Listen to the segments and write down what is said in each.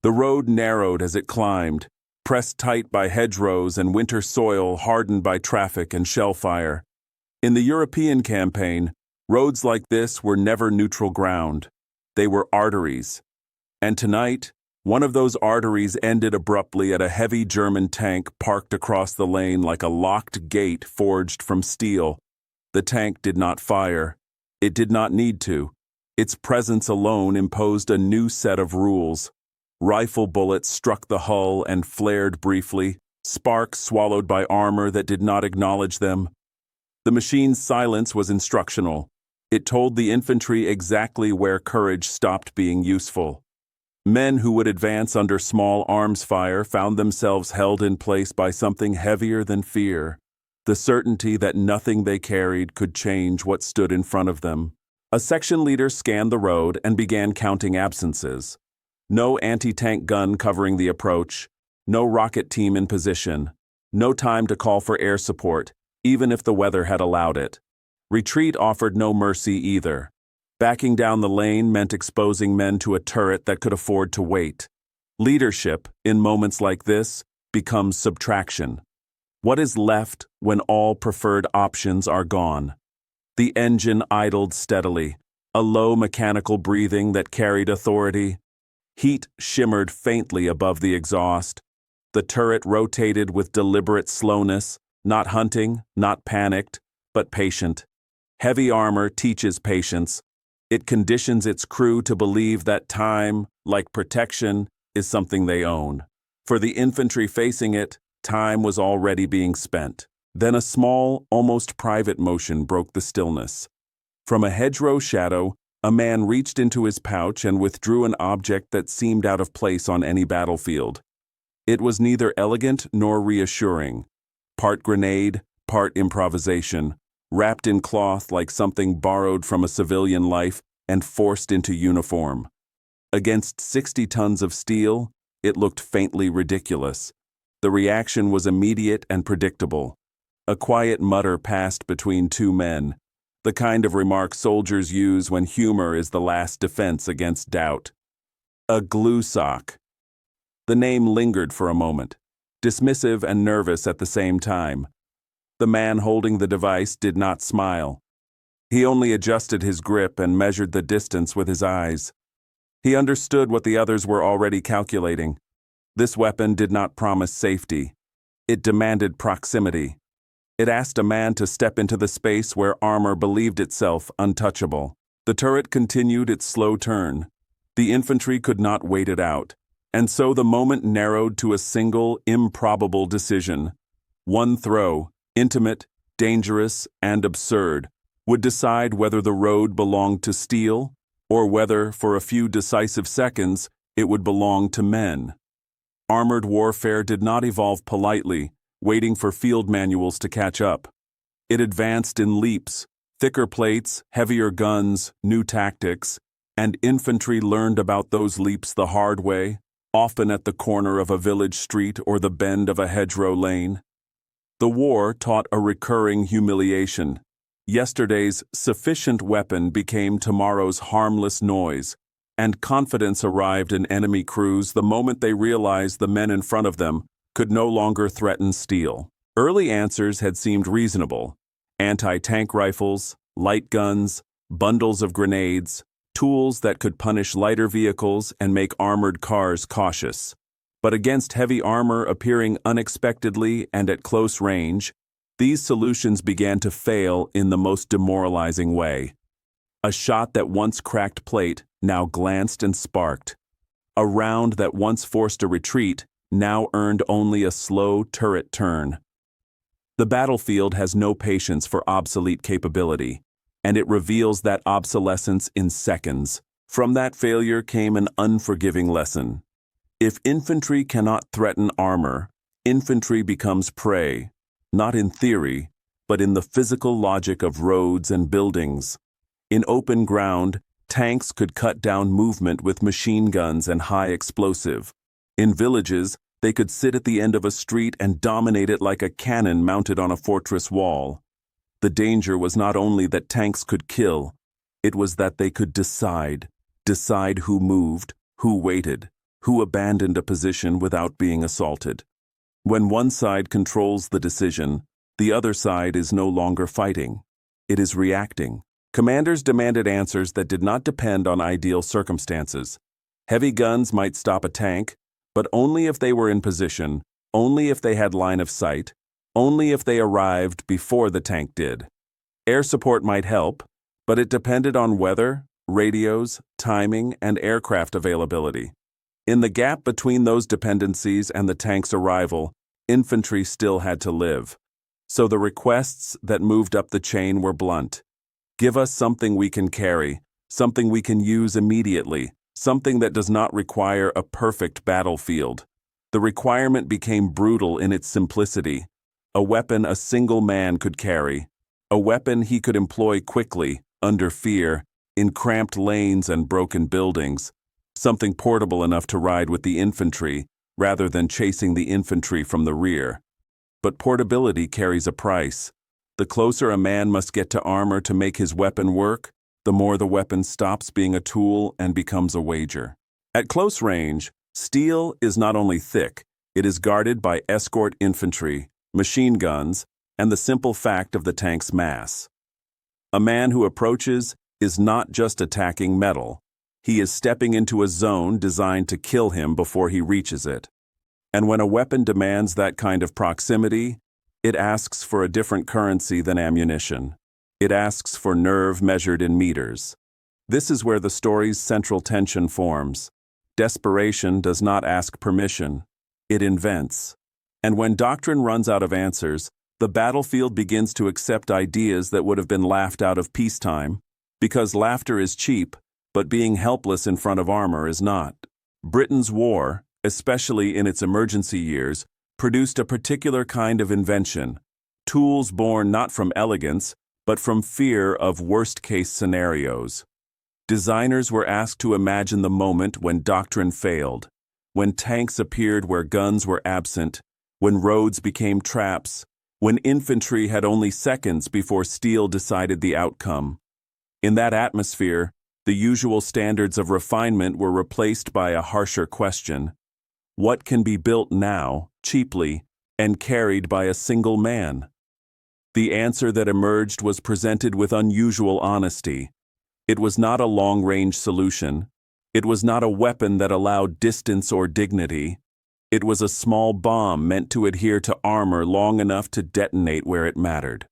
The road narrowed as it climbed, pressed tight by hedgerows and winter soil hardened by traffic and shell fire. In the European campaign, roads like this were never neutral ground. They were arteries. And tonight, one of those arteries ended abruptly at a heavy German tank parked across the lane like a locked gate forged from steel. The tank did not fire. It did not need to. Its presence alone imposed a new set of rules. Rifle bullets struck the hull and flared briefly, sparks swallowed by armor that did not acknowledge them. The machine's silence was instructional. It told the infantry exactly where courage stopped being useful. Men who would advance under small arms fire found themselves held in place by something heavier than fear, the certainty that nothing they carried could change what stood in front of them. A section leader scanned the road and began counting absences. No anti-tank gun covering the approach, no rocket team in position, no time to call for air support, even if the weather had allowed it. Retreat offered no mercy either. Backing down the lane meant exposing men to a turret that could afford to wait. Leadership, in moments like this, becomes subtraction. What is left when all preferred options are gone? The engine idled steadily, a low mechanical breathing that carried authority. Heat shimmered faintly above the exhaust. The turret rotated with deliberate slowness, not hunting, not panicked, but patient. Heavy armor teaches patience. It conditions its crew to believe that time, like protection, is something they own. For the infantry facing it, time was already being spent. Then a small, almost private motion broke the stillness. From a hedgerow shadow, a man reached into his pouch and withdrew an object that seemed out of place on any battlefield. It was neither elegant nor reassuring. Part grenade, part improvisation, wrapped in cloth like something borrowed from a civilian life and forced into uniform. Against 60 tons of steel, it looked faintly ridiculous. The reaction was immediate and predictable. A quiet mutter passed between two men, the kind of remark soldiers use when humor is the last defense against doubt. A glue sock. The name lingered for a moment, dismissive and nervous at the same time. The man holding the device did not smile. He only adjusted his grip and measured the distance with his eyes. He understood what the others were already calculating. This weapon did not promise safety. It demanded proximity. It asked a man to step into the space where armor believed itself untouchable. The turret continued its slow turn. The infantry could not wait it out, and so the moment narrowed to a single, improbable decision. One throw, intimate, dangerous, and absurd, would decide whether the road belonged to steel, or whether, for a few decisive seconds, it would belong to men. Armored warfare did not evolve politely, waiting for field manuals to catch up. It advanced in leaps, thicker plates, heavier guns, new tactics, and infantry learned about those leaps the hard way, often at the corner of a village street or the bend of a hedgerow lane. The war taught a recurring humiliation. Yesterday's sufficient weapon became tomorrow's harmless noise, and confidence arrived in enemy crews the moment they realized the men in front of them could no longer threaten steel. Early answers had seemed reasonable. Anti-tank rifles, light guns, bundles of grenades, tools that could punish lighter vehicles and make armored cars cautious. But against heavy armor appearing unexpectedly and at close range, these solutions began to fail in the most demoralizing way. A shot that once cracked plate now glanced and sparked. A round that once forced a retreat now earned only a slow turret turn. The battlefield has no patience for obsolete capability, and it reveals that obsolescence in seconds. From that failure came an unforgiving lesson. If infantry cannot threaten armor, infantry becomes prey, not in theory, but in the physical logic of roads and buildings. In open ground, tanks could cut down movement with machine guns and high explosive. In villages, they could sit at the end of a street and dominate it like a cannon mounted on a fortress wall. The danger was not only that tanks could kill, it was that they could decide who moved, who waited, Who abandoned a position without being assaulted? When one side controls the decision, the other side is no longer fighting. It is reacting. Commanders demanded answers that did not depend on ideal circumstances. Heavy guns might stop a tank, but only if they were in position, only if they had line of sight, only if they arrived before the tank did. Air support might help, but it depended on weather, radios, timing, and aircraft availability. In the gap between those dependencies and the tank's arrival, infantry still had to live. So the requests that moved up the chain were blunt. Give us something we can carry, something we can use immediately, something that does not require a perfect battlefield. The requirement became brutal in its simplicity. A weapon a single man could carry. A weapon he could employ quickly, under fear, in cramped lanes and broken buildings. Something portable enough to ride with the infantry, rather than chasing the infantry from the rear. But portability carries a price. The closer a man must get to armor to make his weapon work, the more the weapon stops being a tool and becomes a wager. At close range, steel is not only thick, it is guarded by escort infantry, machine guns, and the simple fact of the tank's mass. A man who approaches is not just attacking metal. He is stepping into a zone designed to kill him before he reaches it. And when a weapon demands that kind of proximity, it asks for a different currency than ammunition. It asks for nerve measured in meters. This is where the story's central tension forms. Desperation does not ask permission. It invents. And when doctrine runs out of answers, the battlefield begins to accept ideas that would have been laughed out of peacetime, because laughter is cheap, but being helpless in front of armor is not. Britain's war, especially in its emergency years, produced a particular kind of invention, tools born not from elegance, but from fear of worst-case scenarios. Designers were asked to imagine the moment when doctrine failed, when tanks appeared where guns were absent, when roads became traps, when infantry had only seconds before steel decided the outcome. In that atmosphere, the usual standards of refinement were replaced by a harsher question. What can be built now, cheaply, and carried by a single man? The answer that emerged was presented with unusual honesty. It was not a long-range solution. It was not a weapon that allowed distance or dignity. It was a small bomb meant to adhere to armor long enough to detonate where it mattered.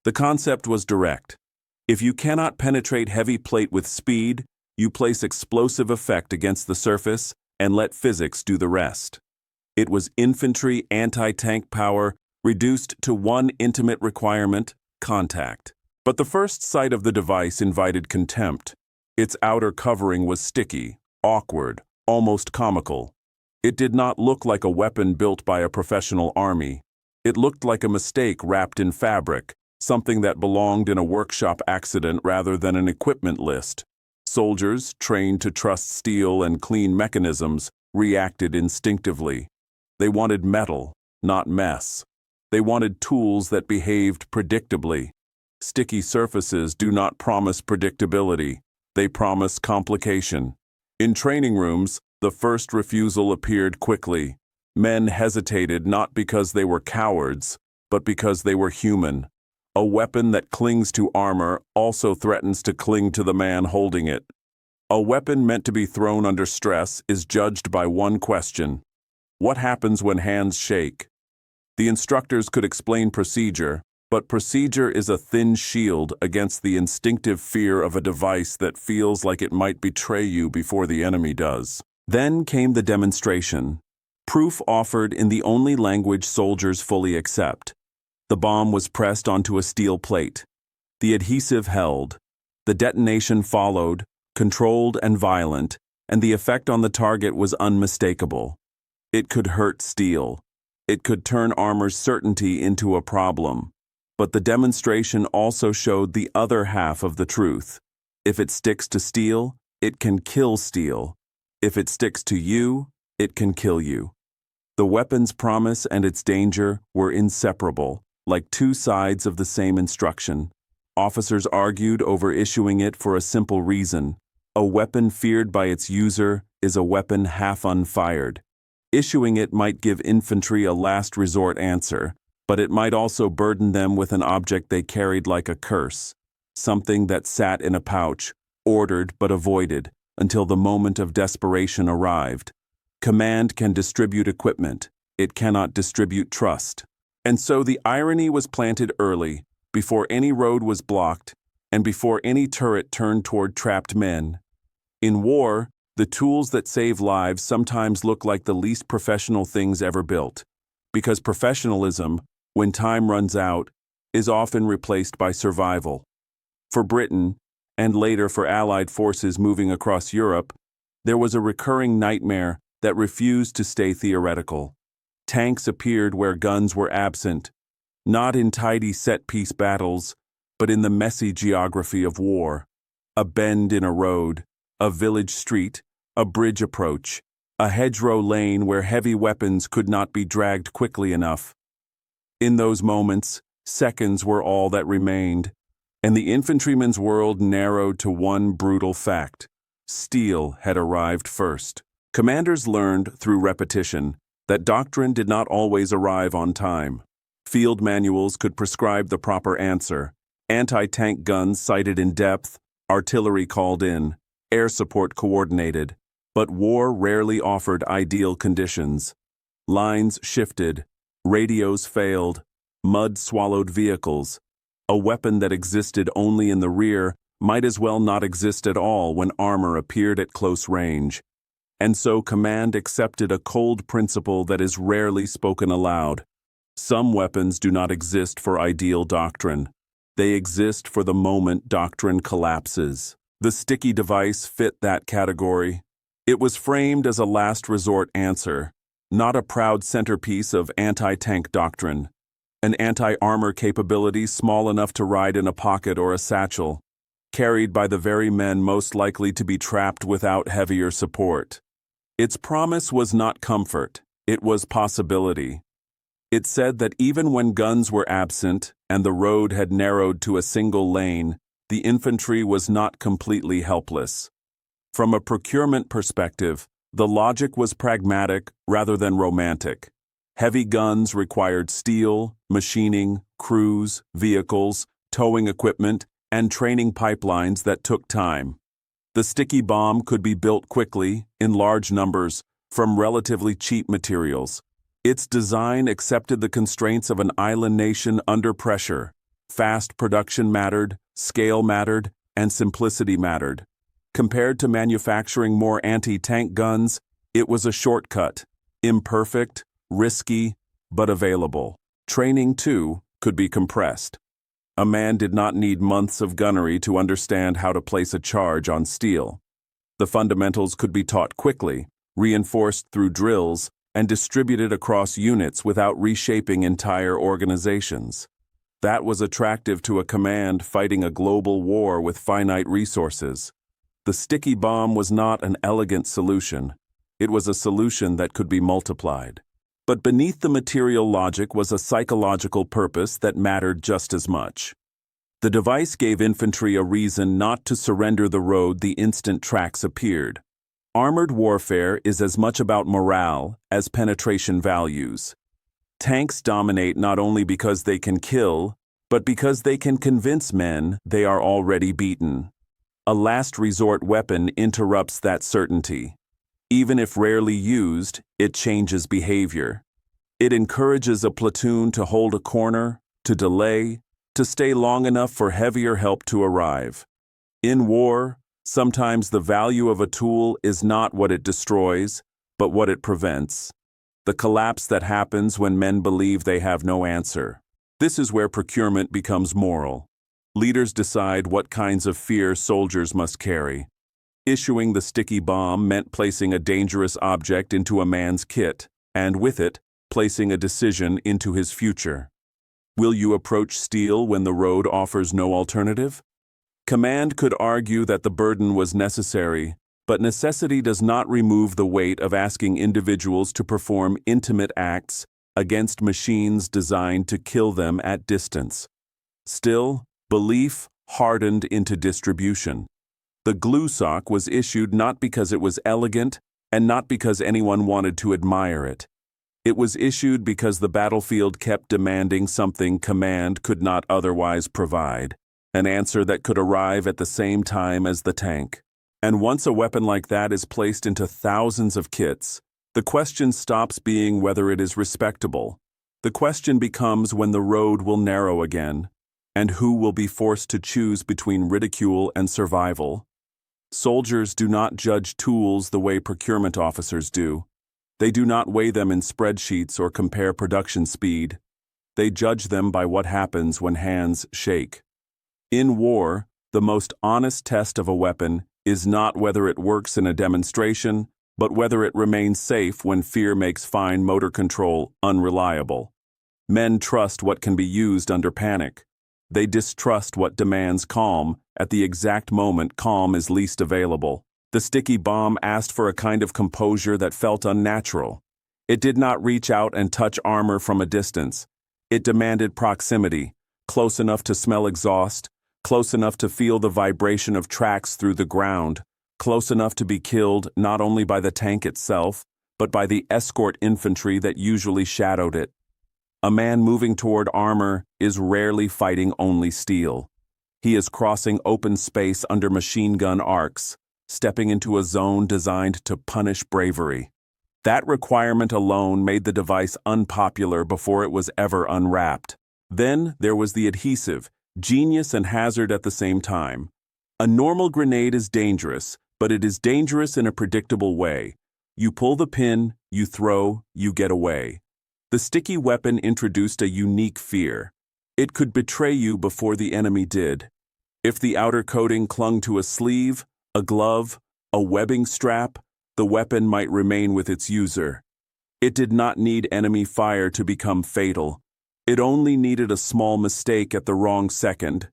The concept was direct. If you cannot penetrate heavy plate with speed, you place explosive effect against the surface and let physics do the rest. It was infantry anti-tank power reduced to one intimate requirement: contact. But the first sight of the device invited contempt. Its outer covering was sticky, awkward, almost comical. It did not look like a weapon built by a professional army. It looked like a mistake wrapped in fabric, something that belonged in a workshop accident rather than an equipment list. Soldiers, trained to trust steel and clean mechanisms, reacted instinctively. They wanted metal, not mess. They wanted tools that behaved predictably. Sticky surfaces do not promise predictability. They promise complication. In training rooms, the first refusal appeared quickly. Men hesitated not because they were cowards, but because they were human. A weapon that clings to armor also threatens to cling to the man holding it. A weapon meant to be thrown under stress is judged by one question: what happens when hands shake? The instructors could explain procedure, but procedure is a thin shield against the instinctive fear of a device that feels like it might betray you before the enemy does. Then came the demonstration. Proof offered in the only language soldiers fully accept. The bomb was pressed onto a steel plate. The adhesive held. The detonation followed, controlled and violent, and the effect on the target was unmistakable. It could hurt steel. It could turn armor's certainty into a problem. But the demonstration also showed the other half of the truth. If it sticks to steel, it can kill steel. If it sticks to you, it can kill you. The weapon's promise and its danger were inseparable, like two sides of the same instruction. Officers argued over issuing it for a simple reason: a weapon feared by its user is a weapon half unfired. Issuing it might give infantry a last resort answer, but it might also burden them with an object they carried like a curse, something that sat in a pouch, ordered but avoided, until the moment of desperation arrived. Command can distribute equipment, it cannot distribute trust. And so the irony was planted early, before any road was blocked, and before any turret turned toward trapped men. In war, the tools that save lives sometimes look like the least professional things ever built, because professionalism, when time runs out, is often replaced by survival. For Britain, and later for Allied forces moving across Europe, there was a recurring nightmare that refused to stay theoretical. Tanks appeared where guns were absent, not in tidy set-piece battles, but in the messy geography of war. A bend in a road, a village street, a bridge approach, a hedgerow lane where heavy weapons could not be dragged quickly enough. In those moments, seconds were all that remained, and the infantryman's world narrowed to one brutal fact: steel had arrived first. Commanders learned through repetition that doctrine did not always arrive on time. Field manuals could prescribe the proper answer, anti-tank guns sighted in depth, artillery called in, air support coordinated, but war rarely offered ideal conditions. Lines shifted, radios failed, mud swallowed vehicles. A weapon that existed only in the rear might as well not exist at all when armor appeared at close range. And so command accepted a cold principle that is rarely spoken aloud. Some weapons do not exist for ideal doctrine. They exist for the moment doctrine collapses. The sticky device fit that category. It was framed as a last resort answer, not a proud centerpiece of anti-tank doctrine, an anti-armor capability small enough to ride in a pocket or a satchel, carried by the very men most likely to be trapped without heavier support. Its promise was not comfort, it was possibility. It said that even when guns were absent and the road had narrowed to a single lane, the infantry was not completely helpless. From a procurement perspective, the logic was pragmatic rather than romantic. Heavy guns required steel, machining, crews, vehicles, towing equipment, and training pipelines that took time. The sticky bomb could be built quickly, in large numbers, from relatively cheap materials. Its design accepted the constraints of an island nation under pressure. Fast production mattered, scale mattered, and simplicity mattered. Compared to manufacturing more anti-tank guns, it was a shortcut, imperfect, risky, but available. Training, too, could be compressed. A man did not need months of gunnery to understand how to place a charge on steel. The fundamentals could be taught quickly, reinforced through drills, and distributed across units without reshaping entire organizations. That was attractive to a command fighting a global war with finite resources. The sticky bomb was not an elegant solution. It was a solution that could be multiplied. But beneath the material logic was a psychological purpose that mattered just as much. The device gave infantry a reason not to surrender the road the instant tracks appeared. Armored warfare is as much about morale as penetration values. Tanks dominate not only because they can kill, but because they can convince men they are already beaten. A last resort weapon interrupts that certainty. Even if rarely used, it changes behavior. It encourages a platoon to hold a corner, to delay, to stay long enough for heavier help to arrive. In war, sometimes the value of a tool is not what it destroys, but what it prevents. The collapse that happens when men believe they have no answer. This is where procurement becomes moral. Leaders decide what kinds of fear soldiers must carry. Issuing the sticky bomb meant placing a dangerous object into a man's kit, and with it, placing a decision into his future. Will you approach steel when the road offers no alternative? Command could argue that the burden was necessary, but necessity does not remove the weight of asking individuals to perform intimate acts against machines designed to kill them at distance. Still, belief hardened into distribution. The glue sock was issued not because it was elegant, and not because anyone wanted to admire it. It was issued because the battlefield kept demanding something command could not otherwise provide, an answer that could arrive at the same time as the tank. And once a weapon like that is placed into thousands of kits, the question stops being whether it is respectable. The question becomes when the road will narrow again, and who will be forced to choose between ridicule and survival. Soldiers do not judge tools the way procurement officers do. They do not weigh them in spreadsheets or compare production speed. They judge them by what happens when hands shake. In war, the most honest test of a weapon is not whether it works in a demonstration, but whether it remains safe when fear makes fine motor control unreliable. Men trust what can be used under panic. They distrust what demands calm at the exact moment calm is least available. The sticky bomb asked for a kind of composure that felt unnatural. It did not reach out and touch armor from a distance. It demanded proximity, close enough to smell exhaust, close enough to feel the vibration of tracks through the ground, close enough to be killed not only by the tank itself, but by the escort infantry that usually shadowed it. A man moving toward armor is rarely fighting only steel. He is crossing open space under machine gun arcs, stepping into a zone designed to punish bravery. That requirement alone made the device unpopular before it was ever unwrapped. Then there was the adhesive, genius and hazard at the same time. A normal grenade is dangerous, but it is dangerous in a predictable way. You pull the pin, you throw, you get away. The sticky weapon introduced a unique fear. It could betray you before the enemy did. If the outer coating clung to a sleeve, a glove, a webbing strap, the weapon might remain with its user. It did not need enemy fire to become fatal. It only needed a small mistake at the wrong second.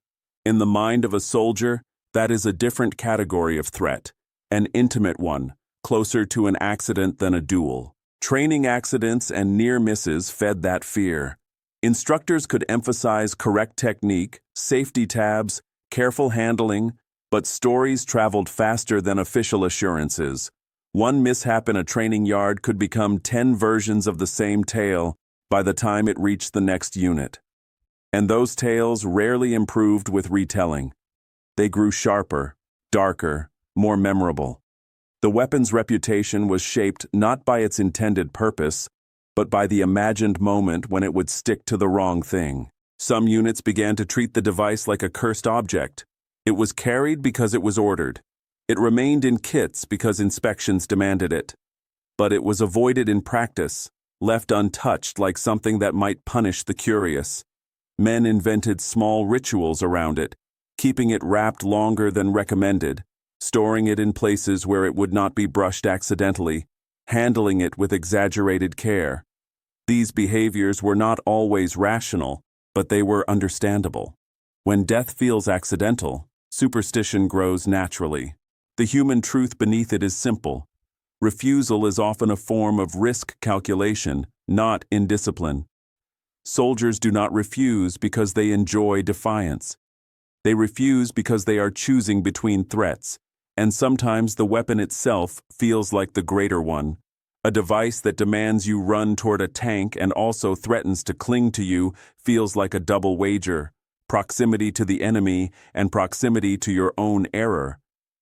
In the mind of a soldier, that is a different category of threat, an intimate one, closer to an accident than a duel. Training accidents and near misses fed that fear. Instructors could emphasize correct technique, safety tabs, careful handling, but stories traveled faster than official assurances. One mishap in a training yard could become 10 versions of the same tale by the time it reached the next unit. And those tales rarely improved with retelling. They grew sharper, darker, more memorable. The weapon's reputation was shaped not by its intended purpose, but by the imagined moment when it would stick to the wrong thing. Some units began to treat the device like a cursed object. It was carried because it was ordered. It remained in kits because inspections demanded it. But it was avoided in practice, left untouched like something that might punish the curious. Men invented small rituals around it, keeping it wrapped longer than recommended, storing it in places where it would not be brushed accidentally, handling it with exaggerated care. These behaviors were not always rational, but they were understandable. When death feels accidental, superstition grows naturally. The human truth beneath it is simple. Refusal is often a form of risk calculation, not indiscipline. Soldiers do not refuse because they enjoy defiance. They refuse because they are choosing between threats, and sometimes the weapon itself feels like the greater one. A device that demands you run toward a tank and also threatens to cling to you feels like a double wager, proximity to the enemy and proximity to your own error.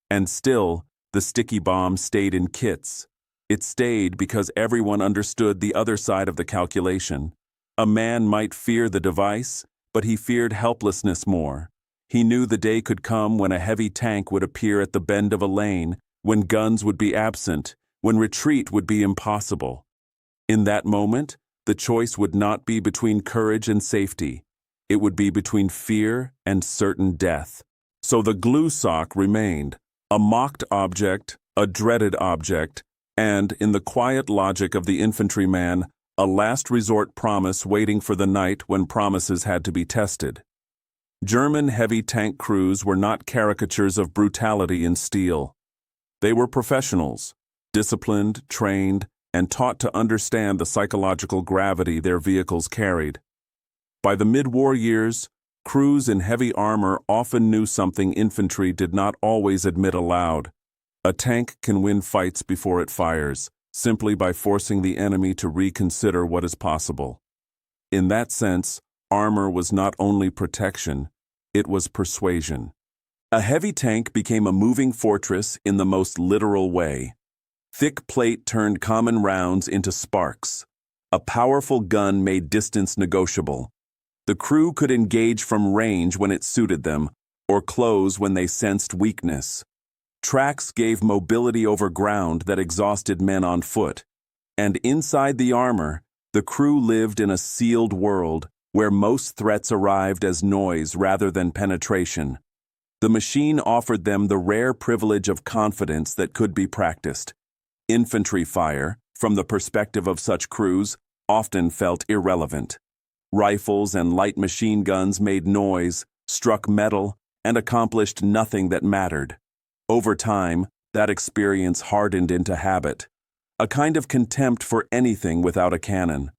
And still, the sticky bomb stayed in kits. It stayed because everyone understood the other side of the calculation. A man might fear the device, but he feared helplessness more. He knew the day could come when a heavy tank would appear at the bend of a lane, when guns would be absent, when retreat would be impossible. In that moment, the choice would not be between courage and safety. It would be between fear and certain death. So the glue sock remained, a mocked object, a dreaded object, and, in the quiet logic of the infantryman, a last resort promise waiting for the night when promises had to be tested. German heavy tank crews were not caricatures of brutality in steel. They were professionals, disciplined, trained, and taught to understand the psychological gravity their vehicles carried. By the mid-war years, crews in heavy armor often knew something infantry did not always admit aloud. A tank can win fights before it fires, simply by forcing the enemy to reconsider what is possible. In that sense, armor was not only protection, it was persuasion. A heavy tank became a moving fortress in the most literal way. Thick plate turned common rounds into sparks. A powerful gun made distance negotiable. The crew could engage from range when it suited them, or close when they sensed weakness. Tracks gave mobility over ground that exhausted men on foot. And inside the armor, the crew lived in a sealed world where most threats arrived as noise rather than penetration. The machine offered them the rare privilege of confidence that could be practiced. Infantry fire, from the perspective of such crews, often felt irrelevant. Rifles and light machine guns made noise, struck metal, and accomplished nothing that mattered. Over time, that experience hardened into habit, a kind of contempt for anything without a cannon.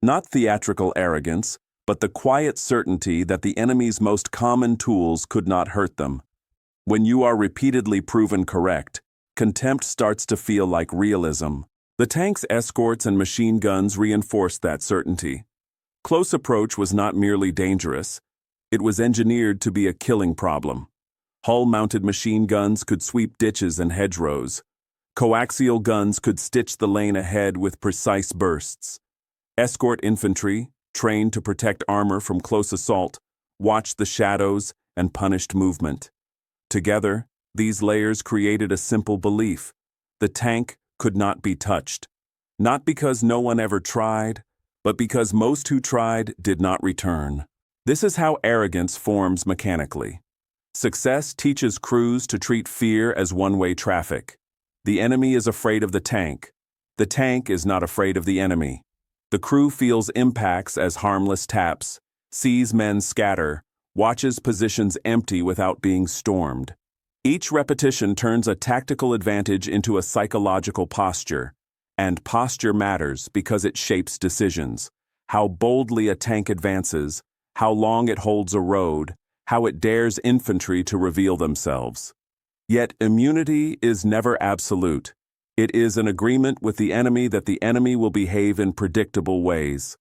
Not theatrical arrogance, but the quiet certainty that the enemy's most common tools could not hurt them. When you are repeatedly proven correct, contempt starts to feel like realism. The tank's escorts and machine guns reinforced that certainty. Close approach was not merely dangerous, it was engineered to be a killing problem. Hull-mounted machine guns could sweep ditches and hedgerows. Coaxial guns could stitch the lane ahead with precise bursts. Escort infantry, trained to protect armor from close assault, watched the shadows and punished movement. Together, these layers created a simple belief: the tank could not be touched. Not because no one ever tried, but because most who tried did not return. This is how arrogance forms mechanically. Success teaches crews to treat fear as one-way traffic. The enemy is afraid of the tank. The tank is not afraid of the enemy. The crew feels impacts as harmless taps, sees men scatter, watches positions empty without being stormed. Each repetition turns a tactical advantage into a psychological posture. And posture matters because it shapes decisions. How boldly a tank advances, how long it holds a road, how it dares infantry to reveal themselves. Yet immunity is never absolute. It is an agreement with the enemy that the enemy will behave in predictable ways.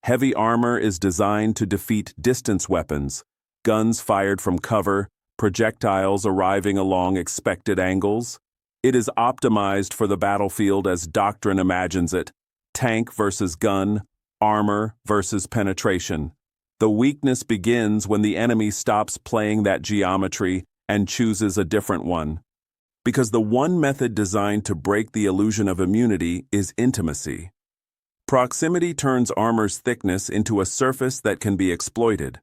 Heavy armor is designed to defeat distance weapons, guns fired from cover, projectiles arriving along expected angles. It is optimized for the battlefield as doctrine imagines it: tank versus gun, armor versus penetration. The weakness begins when the enemy stops playing that geometry and chooses a different one. Because the one method designed to break the illusion of immunity is intimacy. Proximity turns armor's thickness into a surface that can be exploited.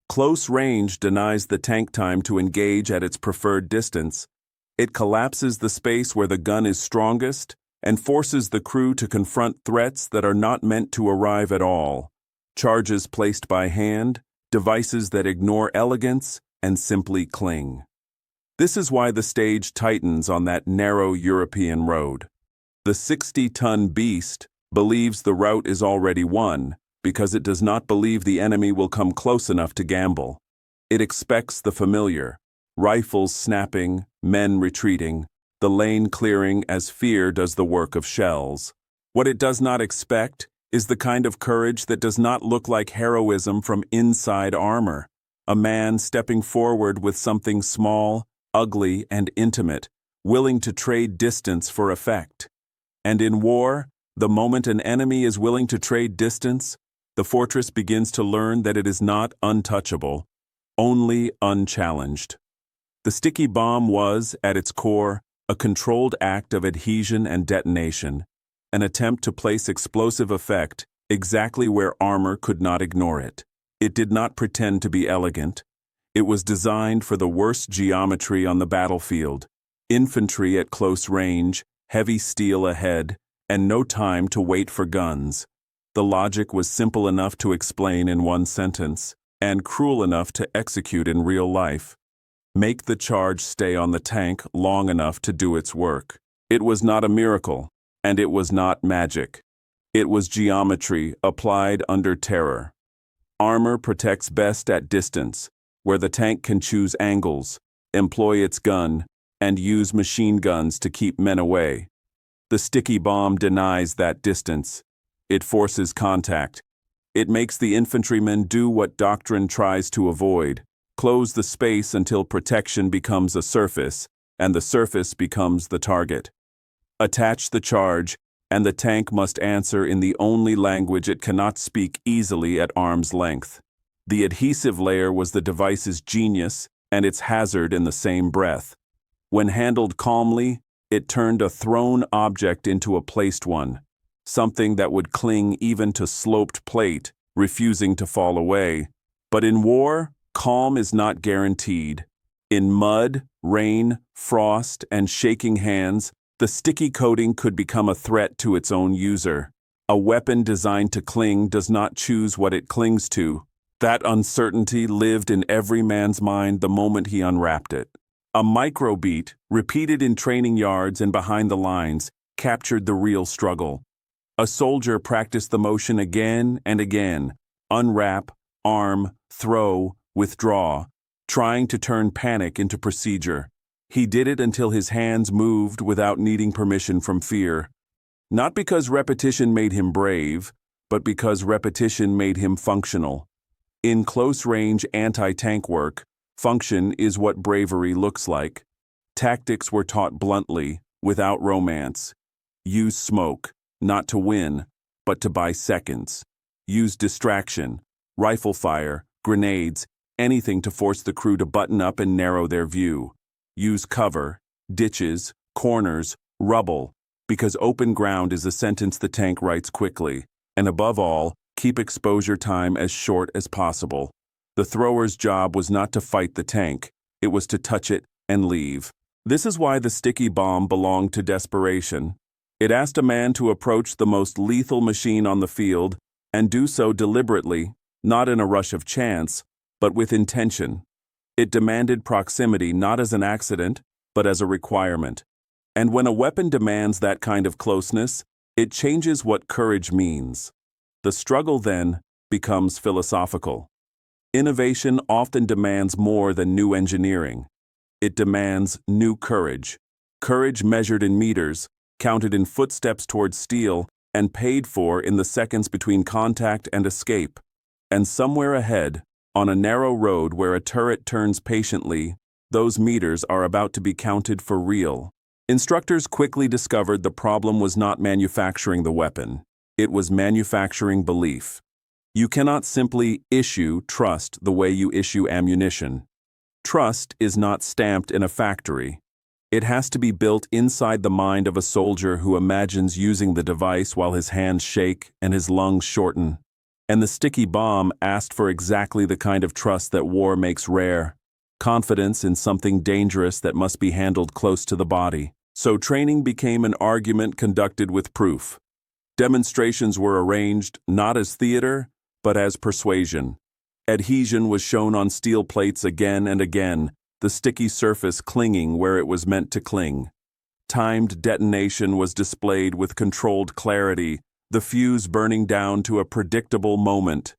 Close range denies the tank time to engage at its preferred distance. It collapses the space where the gun is strongest and forces the crew to confront threats that are not meant to arrive at all. Charges placed by hand, devices that ignore elegance and simply cling. This is why the stage tightens on that narrow European road. The 60-ton beast believes the route is already won because it does not believe the enemy will come close enough to gamble. It expects the familiar: rifles snapping, men retreating, the lane clearing as fear does the work of shells. What it does not expect is the kind of courage that does not look like heroism from inside armor. A man stepping forward with something small, ugly, and intimate, willing to trade distance for effect. And in war, the moment an enemy is willing to trade distance, the fortress begins to learn that it is not untouchable, only unchallenged. The sticky bomb was, at its core, a controlled act of adhesion and detonation, an attempt to place explosive effect exactly where armor could not ignore it. It did not pretend to be elegant. It was designed for the worst geometry on the battlefield: infantry at close range, heavy steel ahead, and no time to wait for guns. The logic was simple enough to explain in one sentence, and cruel enough to execute in real life. Make the charge stay on the tank long enough to do its work. It was not a miracle, and it was not magic. It was geometry applied under terror. Armor protects best at distance, where the tank can choose angles, employ its gun, and use machine guns to keep men away. The sticky bomb denies that distance. It forces contact. It makes the infantryman do what doctrine tries to avoid: close the space until protection becomes a surface, and the surface becomes the target. Attach the charge, and the tank must answer in the only language it cannot speak easily at arm's length. The adhesive layer was the device's genius and its hazard in the same breath. When handled calmly, it turned a thrown object into a placed one, something that would cling even to sloped plate, refusing to fall away. But in war, calm is not guaranteed. In mud, rain, frost, and shaking hands, the sticky coating could become a threat to its own user. A weapon designed to cling does not choose what it clings to. That uncertainty lived in every man's mind the moment he unwrapped it. A microbeat, repeated in training yards and behind the lines, captured the real struggle. A soldier practiced the motion again and again: unwrap, arm, throw, withdraw, trying to turn panic into procedure. He did it until his hands moved without needing permission from fear. Not because repetition made him brave, but because repetition made him functional. In close-range anti-tank work, function is what bravery looks like. Tactics were taught bluntly, without romance. Use smoke, not to win, but to buy seconds. Use distraction, rifle fire, grenades, anything to force the crew to button up and narrow their view. Use cover, ditches, corners, rubble, because open ground is a sentence the tank writes quickly. And above all, keep exposure time as short as possible. The thrower's job was not to fight the tank, it was to touch it and leave. This is why the sticky bomb belonged to desperation. It asked a man to approach the most lethal machine on the field and do so deliberately, not in a rush of chance, but with intention. It demanded proximity not as an accident, but as a requirement. And when a weapon demands that kind of closeness, it changes what courage means. The struggle, then, becomes philosophical. Innovation often demands more than new engineering. It demands new courage. Courage measured in meters, counted in footsteps towards steel, and paid for in the seconds between contact and escape. And somewhere ahead, on a narrow road where a turret turns patiently, those meters are about to be counted for real. Instructors quickly discovered the problem was not manufacturing the weapon. It was manufacturing belief. You cannot simply issue trust the way you issue ammunition. Trust is not stamped in a factory. It has to be built inside the mind of a soldier who imagines using the device while his hands shake and his lungs shorten. And the sticky bomb asked for exactly the kind of trust that war makes rare: confidence in something dangerous that must be handled close to the body. So training became an argument conducted with proof. Demonstrations were arranged not as theater, but as persuasion. Adhesion was shown on steel plates again and again, the sticky surface clinging where it was meant to cling. Timed detonation was displayed with controlled clarity, the fuse burning down to a predictable moment.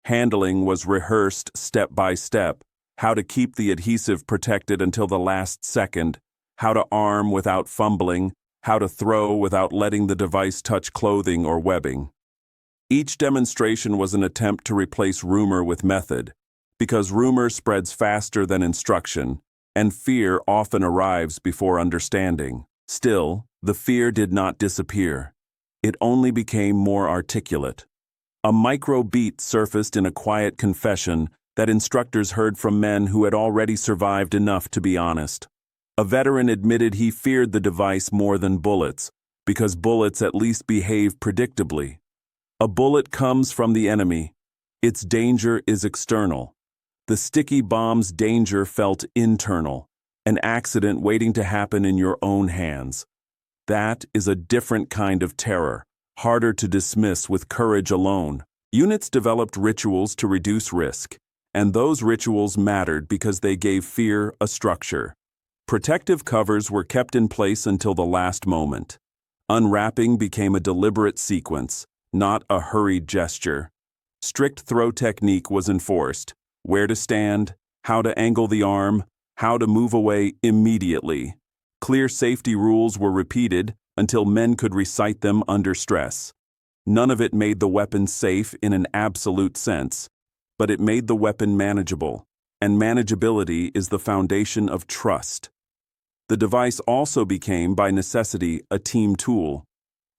Handling was rehearsed step by step: how to keep the adhesive protected until the last second, how to arm without fumbling, how to throw without letting the device touch clothing or webbing. Each demonstration was an attempt to replace rumor with method, because rumor spreads faster than instruction, and fear often arrives before understanding. Still, the fear did not disappear. It only became more articulate. A micro-beat surfaced in a quiet confession that instructors heard from men who had already survived enough to be honest. A veteran admitted he feared the device more than bullets, because bullets at least behave predictably. A bullet comes from the enemy. Its danger is external. The sticky bomb's danger felt internal, an accident waiting to happen in your own hands. That is a different kind of terror, harder to dismiss with courage alone. Units developed rituals to reduce risk, and those rituals mattered because they gave fear a structure. Protective covers were kept in place until the last moment. Unwrapping became a deliberate sequence, not a hurried gesture. Strict throw technique was enforced: where to stand, how to angle the arm, how to move away immediately. Clear safety rules were repeated until men could recite them under stress. None of it made the weapon safe in an absolute sense, but it made the weapon manageable, and manageability is the foundation of trust. The device also became, by necessity, a team tool.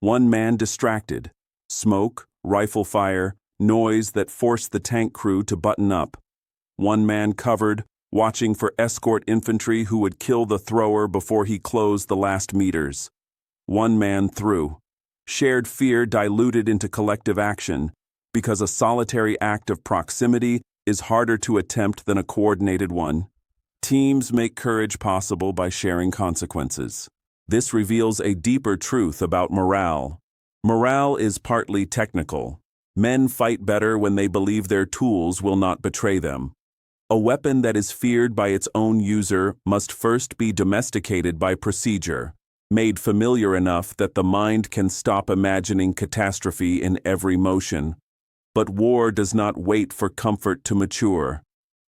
One man distracted, smoke, rifle fire, noise that forced the tank crew to button up. One man covered, watching for escort infantry who would kill the thrower before he closed the last meters. One man threw. Shared fear diluted into collective action, because a solitary act of proximity is harder to attempt than a coordinated one. Teams make courage possible by sharing consequences. This reveals a deeper truth about morale. Morale is partly technical. Men fight better when they believe their tools will not betray them. A weapon that is feared by its own user must first be domesticated by procedure, made familiar enough that the mind can stop imagining catastrophe in every motion. But war does not wait for comfort to mature.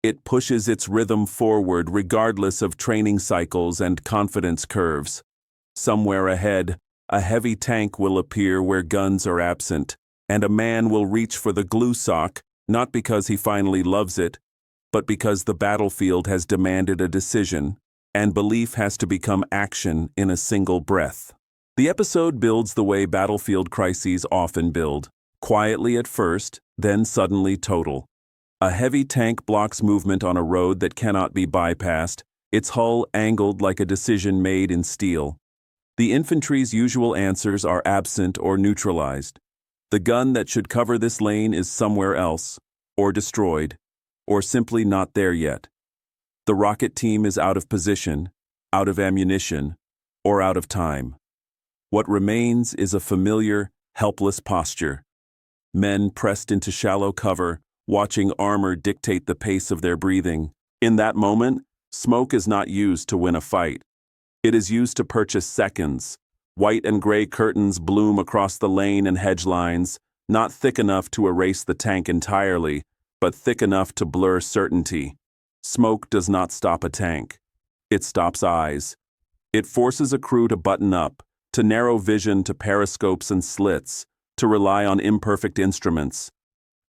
It pushes its rhythm forward regardless of training cycles and confidence curves. Somewhere ahead, a heavy tank will appear where guns are absent, and a man will reach for the glue sock, not because he finally loves it, but because the battlefield has demanded a decision, and belief has to become action in a single breath. The episode builds the way battlefield crises often build, quietly at first, then suddenly total. A heavy tank blocks movement on a road that cannot be bypassed, its hull angled like a decision made in steel. The infantry's usual answers are absent or neutralized. The gun that should cover this lane is somewhere else, or destroyed, or simply not there yet. The rocket team is out of position, out of ammunition, or out of time. What remains is a familiar, helpless posture. Men pressed into shallow cover, watching armor dictate the pace of their breathing. In that moment, smoke is not used to win a fight. It is used to purchase seconds. White and gray curtains bloom across the lane and hedge lines, not thick enough to erase the tank entirely, but thick enough to blur certainty. Smoke does not stop a tank. It stops eyes. It forces a crew to button up, to narrow vision to periscopes and slits, to rely on imperfect instruments.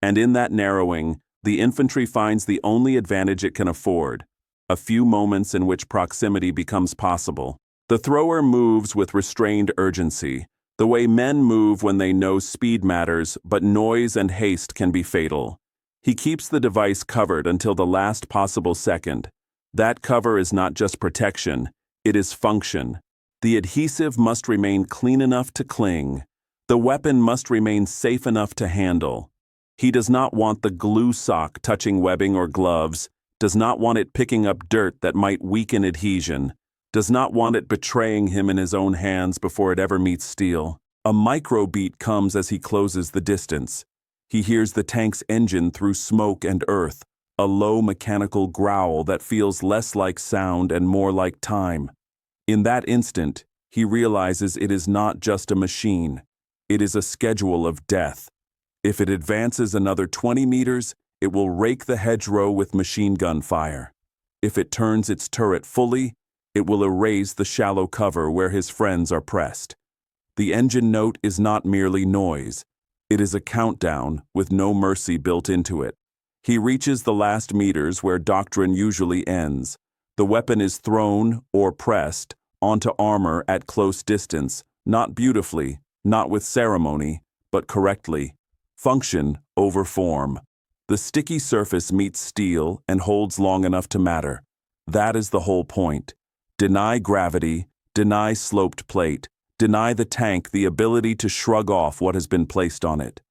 And in that narrowing, the infantry finds the only advantage it can afford, a few moments in which proximity becomes possible. The thrower moves with restrained urgency, the way men move when they know speed matters, but noise and haste can be fatal. He keeps the device covered until the last possible second. That cover is not just protection, it is function. The adhesive must remain clean enough to cling. The weapon must remain safe enough to handle. He does not want the glue sock touching webbing or gloves, does not want it picking up dirt that might weaken adhesion, does not want it betraying him in his own hands before it ever meets steel. A microbeat comes as he closes the distance. He hears the tank's engine through smoke and earth, a low mechanical growl that feels less like sound and more like time. In that instant, he realizes it is not just a machine. It is a schedule of death. If it advances another 20 meters, it will rake the hedgerow with machine gun fire. If it turns its turret fully, it will erase the shallow cover where his friends are pressed. The engine note is not merely noise. It is a countdown with no mercy built into it. He reaches the last meters where doctrine usually ends. The weapon is thrown, or pressed, onto armor at close distance, not beautifully, not with ceremony, but correctly. Function over form. The sticky surface meets steel and holds long enough to matter. That is the whole point. Deny gravity, deny sloped plate, deny the tank the ability to shrug off what has been placed on it.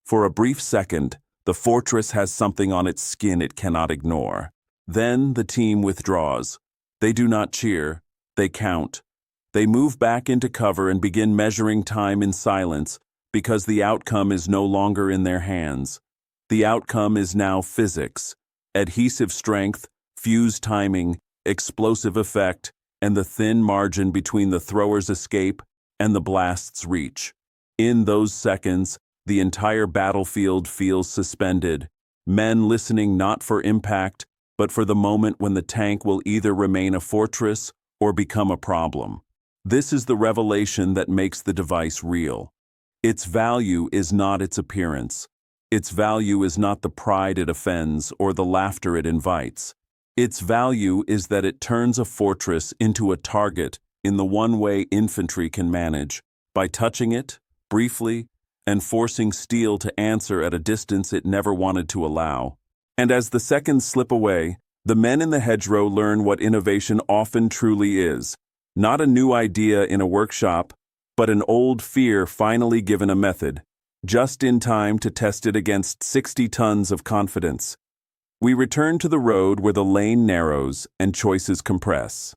For a brief second, the fortress has something on its skin it cannot ignore. Then the team withdraws. They do not cheer, they count. They move back into cover and begin measuring time in silence because the outcome is no longer in their hands. The outcome is now physics, adhesive strength, fuse timing, explosive effect, and the thin margin between the thrower's escape and the blast's reach. In those seconds, the entire battlefield feels suspended, men listening not for impact, but for the moment when the tank will either remain a fortress or become a problem. This is the revelation that makes the device real. Its value is not its appearance. Its value is not the pride it offends or the laughter it invites. Its value is that it turns a fortress into a target in the one way infantry can manage, by touching it, briefly, and forcing steel to answer at a distance it never wanted to allow. And as the seconds slip away, the men in the hedgerow learn what innovation often truly is. Not a new idea in a workshop, but an old fear finally given a method, just in time to test it against 60 tons of confidence. We return to the road where the lane narrows and choices compress.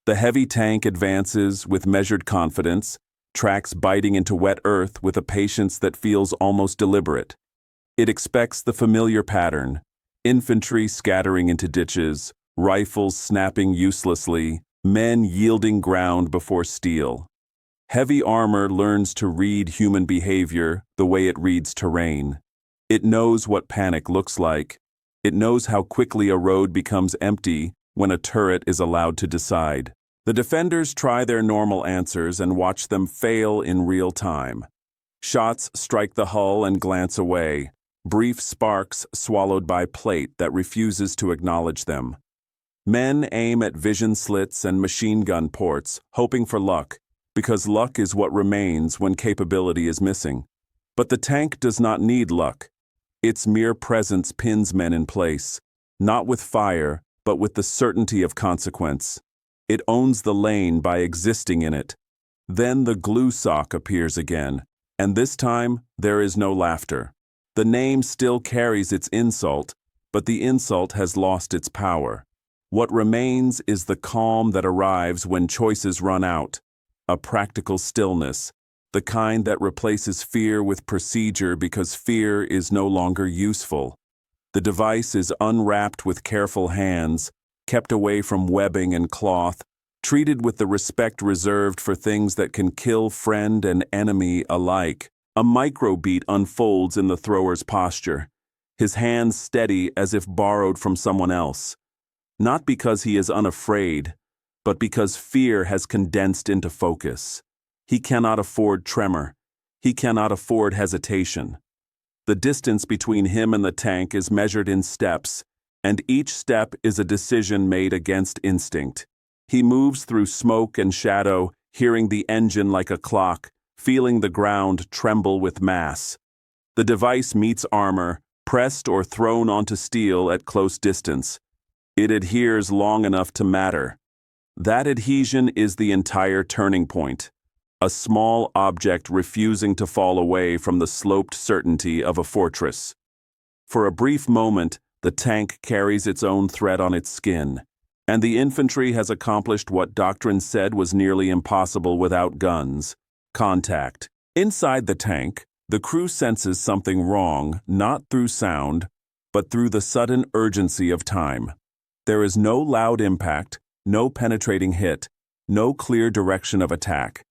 The heavy tank advances with measured confidence, tracks biting into wet earth with a patience that feels almost deliberate. It expects the familiar pattern: infantry scattering into ditches, rifles snapping uselessly, men yielding ground before steel. Heavy armor learns to read human behavior the way it reads terrain. It knows what panic looks like. It knows how quickly a road becomes empty when a turret is allowed to decide. The defenders try their normal answers and watch them fail in real time. Shots strike the hull and glance away, brief sparks swallowed by plate that refuses to acknowledge them. Men aim at vision slits and machine gun ports, hoping for luck, because luck is what remains when capability is missing. But the tank does not need luck. Its mere presence pins men in place, not with fire, but with the certainty of consequence. It owns the lane by existing in it. Then the glue sock appears again, and this time there is no laughter. The name still carries its insult, but the insult has lost its power. What remains is the calm that arrives when choices run out, a practical stillness, the kind that replaces fear with procedure because fear is no longer useful. The device is unwrapped with careful hands, kept away from webbing and cloth, treated with the respect reserved for things that can kill friend and enemy alike. A microbeat unfolds in the thrower's posture, his hands steady as if borrowed from someone else. Not because he is unafraid, but because fear has condensed into focus. He cannot afford tremor. He cannot afford hesitation. The distance between him and the tank is measured in steps, and each step is a decision made against instinct. He moves through smoke and shadow, hearing the engine like a clock, feeling the ground tremble with mass. The device meets armor, pressed or thrown onto steel at close distance. It adheres long enough to matter. That adhesion is the entire turning point, a small object refusing to fall away from the sloped certainty of a fortress. For a brief moment, the tank carries its own threat on its skin, and the infantry has accomplished what doctrine said was nearly impossible without guns: contact. Inside the tank, the crew senses something wrong, not through sound, but through the sudden urgency of time. There is no loud impact, no penetrating hit, no clear direction of attack.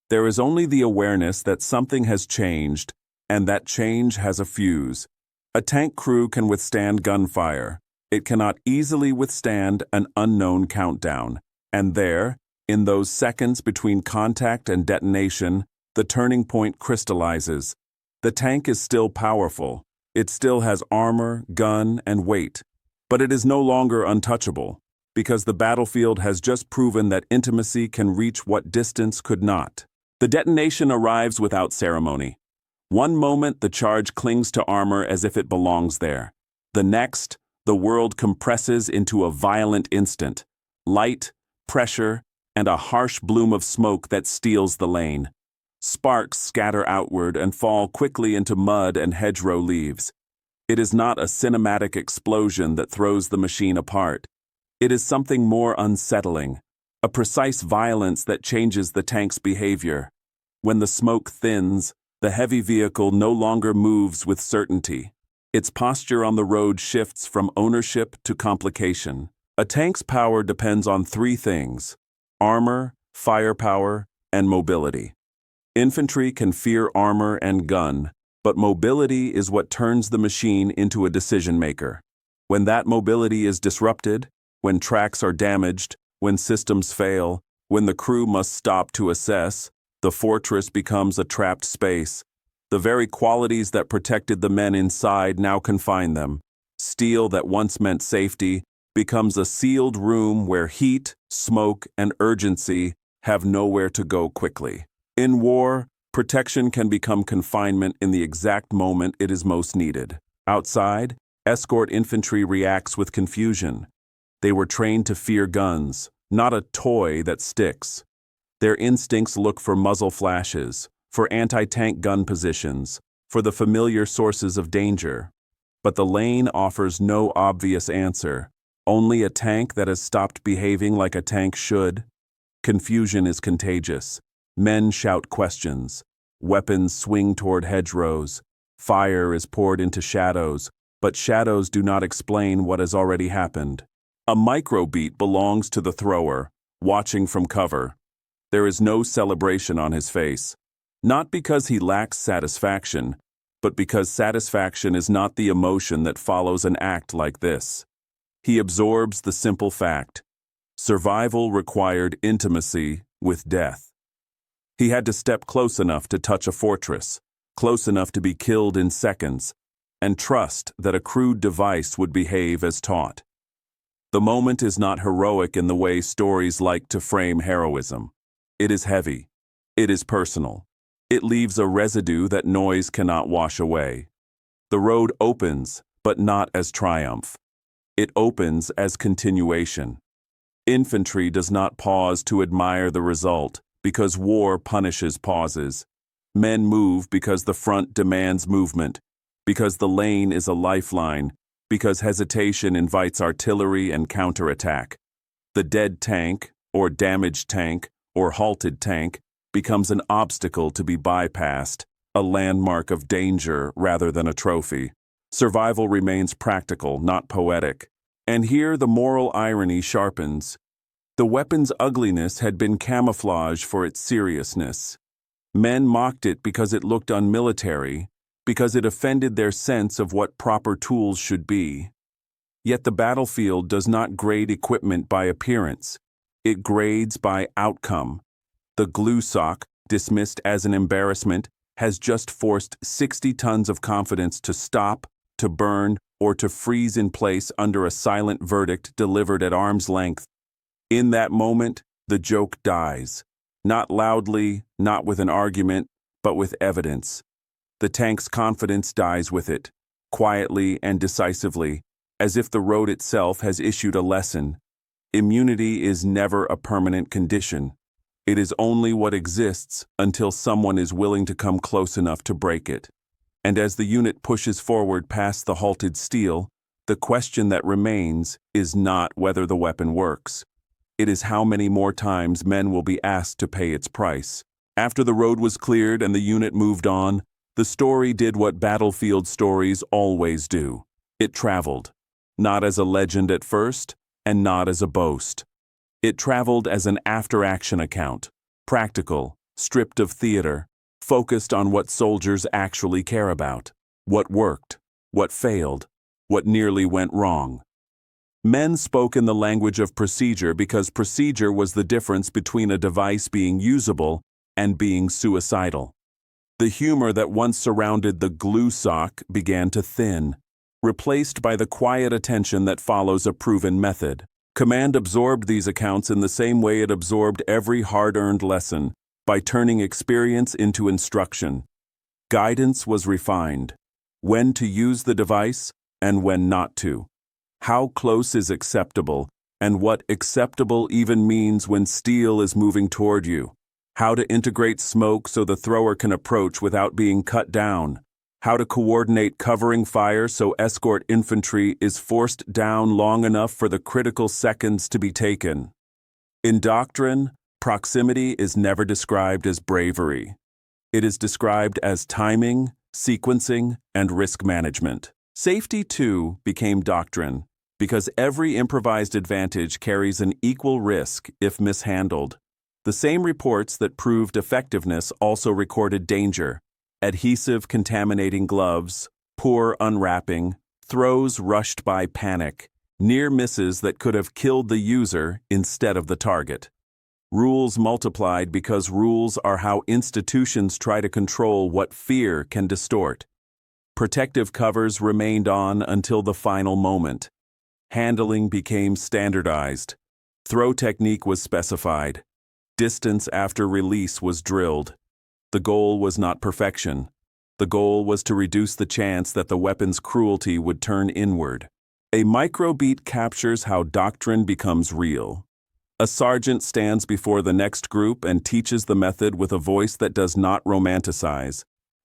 There is only the awareness that something has changed, and that change has a fuse. A tank crew can withstand gunfire. It cannot easily withstand an unknown countdown. And there, in those seconds between contact and detonation, the turning point crystallizes. The tank is still powerful. It still has armor, gun, and weight. But it is no longer untouchable, because the battlefield has just proven that intimacy can reach what distance could not. The detonation arrives without ceremony. One moment the charge clings to armor as if it belongs there. The next, the world compresses into a violent instant. Light, pressure, and a harsh bloom of smoke that steals the lane. Sparks scatter outward and fall quickly into mud and hedgerow leaves. It is not a cinematic explosion that throws the machine apart. It is something more unsettling, a precise violence that changes the tank's behavior. When the smoke thins, the heavy vehicle no longer moves with certainty. Its posture on the road shifts from ownership to complication. A tank's power depends on three things: armor, firepower, and mobility. Infantry can fear armor and gun, but mobility is what turns the machine into a decision maker. When that mobility is disrupted, when tracks are damaged, when systems fail, when the crew must stop to assess, the fortress becomes a trapped space. The very qualities that protected the men inside now confine them. Steel that once meant safety becomes a sealed room where heat, smoke, and urgency have nowhere to go quickly. In war, protection can become confinement in the exact moment it is most needed. Outside, escort infantry reacts with confusion. They were trained to fear guns, not a toy that sticks. Their instincts look for muzzle flashes, for anti-tank gun positions, for the familiar sources of danger. But the lane offers no obvious answer, only a tank that has stopped behaving like a tank should. Confusion is contagious. Men shout questions. Weapons swing toward hedgerows. Fire is poured into shadows, but shadows do not explain what has already happened. A microbeat belongs to the thrower, watching from cover. There is no celebration on his face, not because he lacks satisfaction, but because satisfaction is not the emotion that follows an act like this. He absorbs the simple fact: survival required intimacy with death. He had to step close enough to touch a fortress, close enough to be killed in seconds, and trust that a crude device would behave as taught. The moment is not heroic in the way stories like to frame heroism. It is heavy. It is personal. It leaves a residue that noise cannot wash away. The road opens, but not as triumph. It opens as continuation. Infantry does not pause to admire the result, because war punishes pauses. Men move because the front demands movement, because the lane is a lifeline, because hesitation invites artillery and counterattack. The dead tank, or damaged tank, or halted tank, becomes an obstacle to be bypassed, a landmark of danger rather than a trophy. Survival remains practical, not poetic. And here the moral irony sharpens. The weapon's ugliness had been camouflage for its seriousness. Men mocked it because it looked unmilitary, because it offended their sense of what proper tools should be. Yet the battlefield does not grade equipment by appearance. It grades by outcome. The glue sock, dismissed as an embarrassment, has just forced 60 tons of confidence to stop, to burn, or to freeze in place under a silent verdict delivered at arm's length. In that moment, the joke dies. Not loudly, not with an argument, but with evidence. The tank's confidence dies with it, quietly and decisively, as if the road itself has issued a lesson. Immunity is never a permanent condition. It is only what exists until someone is willing to come close enough to break it. And as the unit pushes forward past the halted steel, the question that remains is not whether the weapon works. It is how many more times men will be asked to pay its price. After the road was cleared and the unit moved on, the story did what battlefield stories always do. It traveled, not as a legend at first, and not as a boast. It traveled as an after-action account, practical, stripped of theater, focused on what soldiers actually care about, what worked, what failed, what nearly went wrong. Men spoke in the language of procedure because procedure was the difference between a device being usable and being suicidal. The humor that once surrounded the glue sock began to thin, replaced by the quiet attention that follows a proven method. Command absorbed these accounts in the same way it absorbed every hard-earned lesson, by turning experience into instruction. Guidance was refined. When to use the device and when not to. How close is acceptable, and what acceptable even means when steel is moving toward you. How to integrate smoke so the thrower can approach without being cut down. How to coordinate covering fire so escort infantry is forced down long enough for the critical seconds to be taken. In doctrine, proximity is never described as bravery. It is described as timing, sequencing, and risk management. Safety, too, became doctrine, because every improvised advantage carries an equal risk if mishandled. The same reports that proved effectiveness also recorded danger: adhesive contaminating gloves, poor unwrapping, throws rushed by panic, near misses that could have killed the user instead of the target. Rules multiplied because rules are how institutions try to control what fear can distort. Protective covers remained on until the final moment. Handling became standardized. Throw technique was specified. Distance after release was drilled. The goal was not perfection. The goal was to reduce the chance that the weapon's cruelty would turn inward. A microbeat captures how doctrine becomes real. A sergeant stands before the next group and teaches the method with a voice that does not romanticize.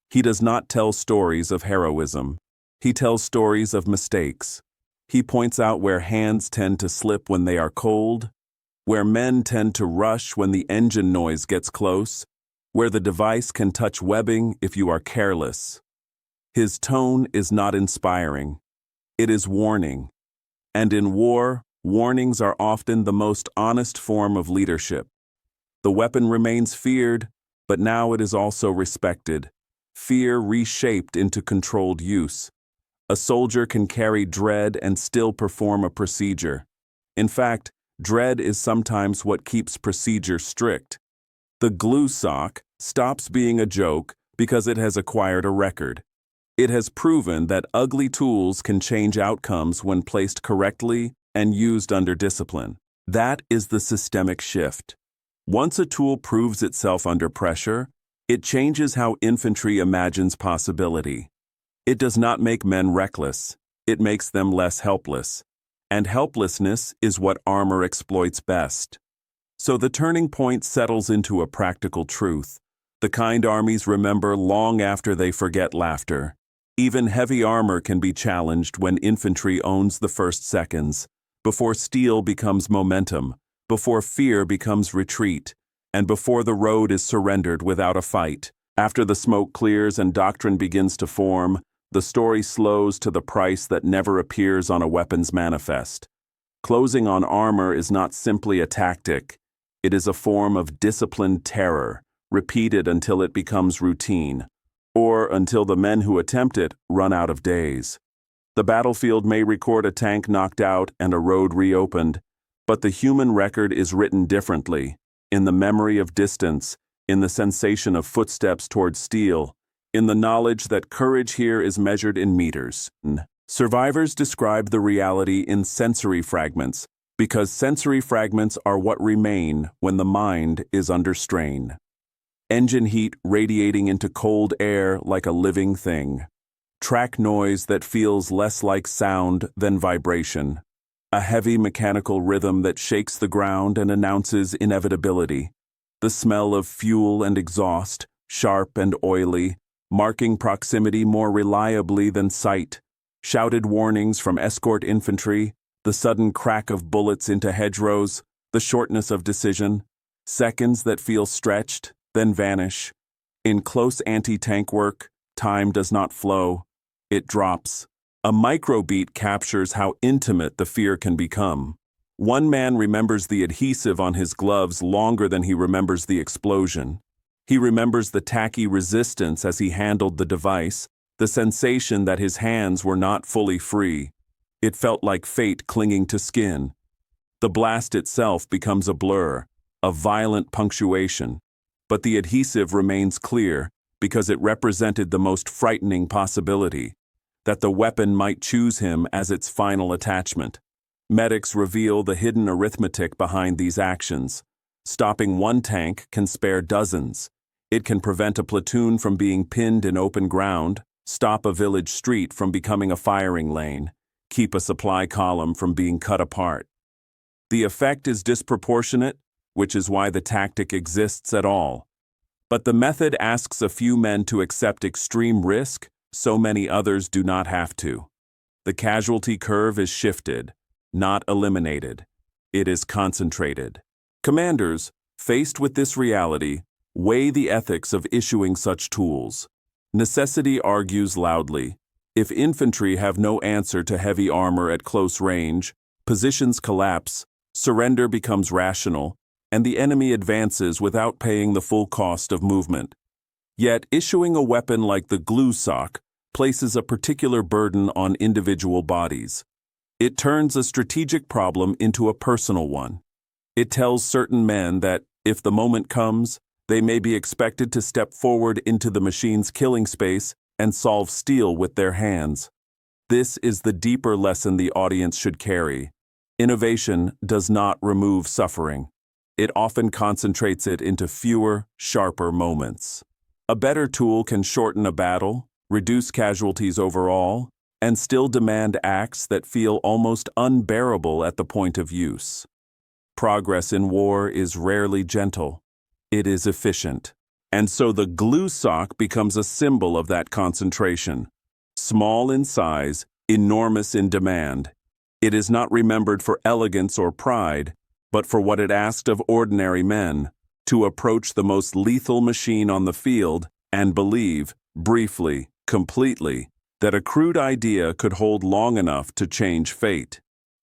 He does not tell stories of heroism. He tells stories of mistakes. He points out where hands tend to slip when they are cold, where men tend to rush when the engine noise gets close, where the device can touch webbing if you are careless. His tone is not inspiring. It is warning. And in war, warnings are often the most honest form of leadership. The weapon remains feared, but now it is also respected. Fear reshaped into controlled use. A soldier can carry dread and still perform a procedure. In fact, dread is sometimes what keeps procedure strict. The glue sock stops being a joke because it has acquired a record. It has proven that ugly tools can change outcomes when placed correctly and used under discipline. That is the systemic shift. Once a tool proves itself under pressure, it changes how infantry imagines possibility. It does not make men reckless, it makes them less helpless. And helplessness is what armor exploits best. So the turning point settles into a practical truth, the kind armies remember long after they forget laughter. Even heavy armor can be challenged when infantry owns the first seconds, before steel becomes momentum, before fear becomes retreat, and before the road is surrendered without a fight. After the smoke clears and doctrine begins to form, the story slows to the price that never appears on a weapon's manifest. Closing on armor is not simply a tactic. It is a form of disciplined terror, repeated until it becomes routine, or until the men who attempt it run out of days. The battlefield may record a tank knocked out and a road reopened, but the human record is written differently, in the memory of distance, in the sensation of footsteps toward steel, in the knowledge that courage here is measured in meters. Survivors describe the reality in sensory fragments, because sensory fragments are what remain when the mind is under strain. Engine heat radiating into cold air like a living thing. Track noise that feels less like sound than vibration. A heavy mechanical rhythm that shakes the ground and announces inevitability. The smell of fuel and exhaust, sharp and oily, marking proximity more reliably than sight. Shouted warnings from escort infantry, the sudden crack of bullets into hedgerows, the shortness of decision. Seconds that feel stretched, then vanish. In close anti-tank work, time does not flow. It drops. A microbeat captures how intimate the fear can become. One man remembers the adhesive on his gloves longer than he remembers the explosion. He remembers the tacky resistance as he handled the device, the sensation that his hands were not fully free. It felt like fate clinging to skin. The blast itself becomes a blur, a violent punctuation, but the adhesive remains clear because it represented the most frightening possibility, that the weapon might choose him as its final attachment. Medics reveal the hidden arithmetic behind these actions. Stopping one tank can spare dozens. It can prevent a platoon from being pinned in open ground, stop a village street from becoming a firing lane, keep a supply column from being cut apart. The effect is disproportionate, which is why the tactic exists at all. But the method asks a few men to accept extreme risk, so many others do not have to. The casualty curve is shifted, not eliminated. It is concentrated. Commanders, faced with this reality, weigh the ethics of issuing such tools. Necessity argues loudly. If infantry have no answer to heavy armor at close range, positions collapse, surrender becomes rational, and the enemy advances without paying the full cost of movement. Yet issuing a weapon like the glue sock places a particular burden on individual bodies. It turns a strategic problem into a personal one. It tells certain men that, if the moment comes, they may be expected to step forward into the machine's killing space and solve steel with their hands. This is the deeper lesson the audience should carry. Innovation does not remove suffering. It often concentrates it into fewer, sharper moments. A better tool can shorten a battle, reduce casualties overall, and still demand acts that feel almost unbearable at the point of use. Progress in war is rarely gentle. It is efficient. And so the glue sock becomes a symbol of that concentration. Small in size, enormous in demand. It is not remembered for elegance or pride, but for what it asked of ordinary men, to approach the most lethal machine on the field and believe, briefly, completely, that a crude idea could hold long enough to change fate.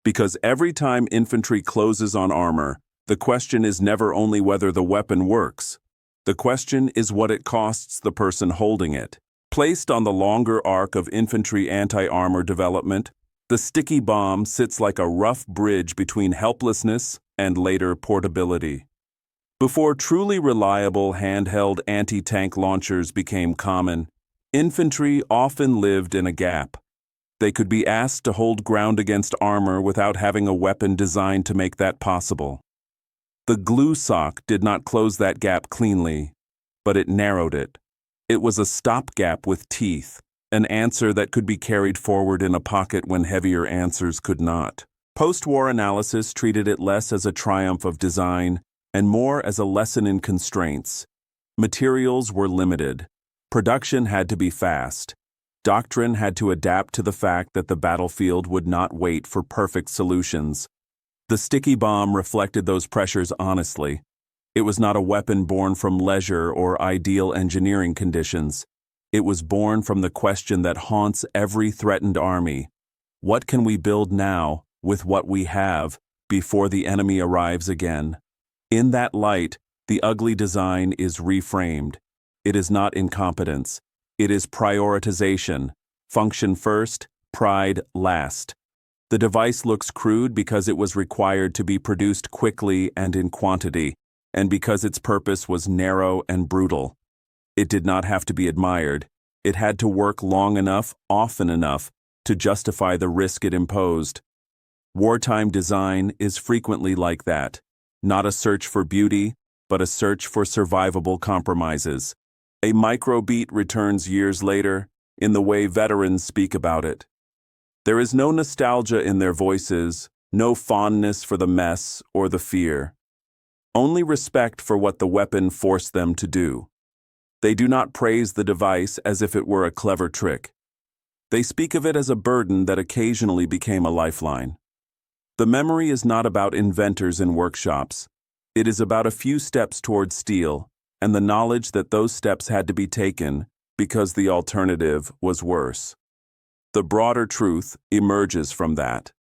Because every time infantry closes on armor, the question is never only whether the weapon works. The question is what it costs the person holding it. Placed on the longer arc of infantry anti-armor development, the sticky bomb sits like a rough bridge between helplessness and later portability. Before truly reliable handheld anti-tank launchers became common, infantry often lived in a gap. They could be asked to hold ground against armor without having a weapon designed to make that possible. The glue sock did not close that gap cleanly, but it narrowed it. It was a stopgap with teeth, an answer that could be carried forward in a pocket when heavier answers could not. Post-war analysis treated it less as a triumph of design and more as a lesson in constraints. Materials were limited. Production had to be fast. Doctrine had to adapt to the fact that the battlefield would not wait for perfect solutions. The sticky bomb reflected those pressures honestly. It was not a weapon born from leisure or ideal engineering conditions. It was born from the question that haunts every threatened army. What can we build now, with what we have, before the enemy arrives again? In that light, the ugly design is reframed. It is not incompetence. It is prioritization. Function first, pride last. The device looks crude because it was required to be produced quickly and in quantity, and because its purpose was narrow and brutal. It did not have to be admired. It had to work long enough, often enough, to justify the risk it imposed. Wartime design is frequently like that. Not a search for beauty, but a search for survivable compromises. A microbeat returns years later, in the way veterans speak about it. There is no nostalgia in their voices, no fondness for the mess or the fear. Only respect for what the weapon forced them to do. They do not praise the device as if it were a clever trick. They speak of it as a burden that occasionally became a lifeline. The memory is not about inventors in workshops. It is about a few steps toward steel, and the knowledge that those steps had to be taken because the alternative was worse. The broader truth emerges from that.